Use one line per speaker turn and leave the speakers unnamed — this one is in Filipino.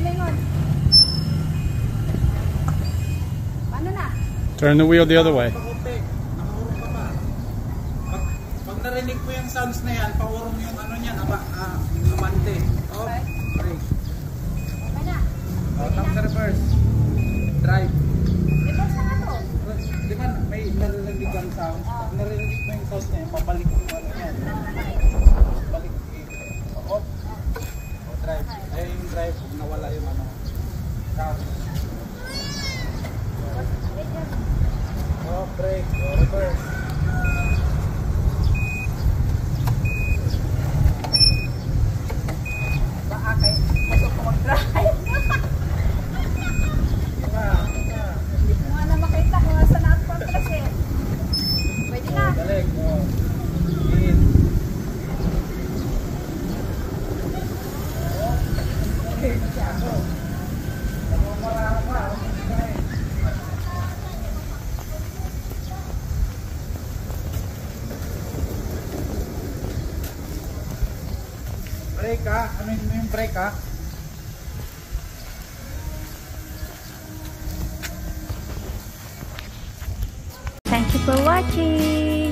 lingon. Paano na?
Turn the wheel the other way.
Nakahurong ka pa. Pag narinig mo yung sounds na yan, paurong yung ano niyan, amante. Oh, brake.
Okay na.
Oh, tap sa reverse. Drive.
Reverse na nga to.
Di ba may narinig kang sound? Pag narinig mo yung sounds na yan, pabalik mo ano yan. Balik. Oh, drive. Ay, yung drive, nawala yung ano. Sound. Oh, brake. Oh, reverse.
Baka kayo. Gusto ko mag-drive. Kung nga na makita kung nga saan ako pag-press eh. Pwede na.
Balik. Oh. In. Okay, masyado. Namumara pa. Brake ha? Ano yung brake ha?
Thank you for watching.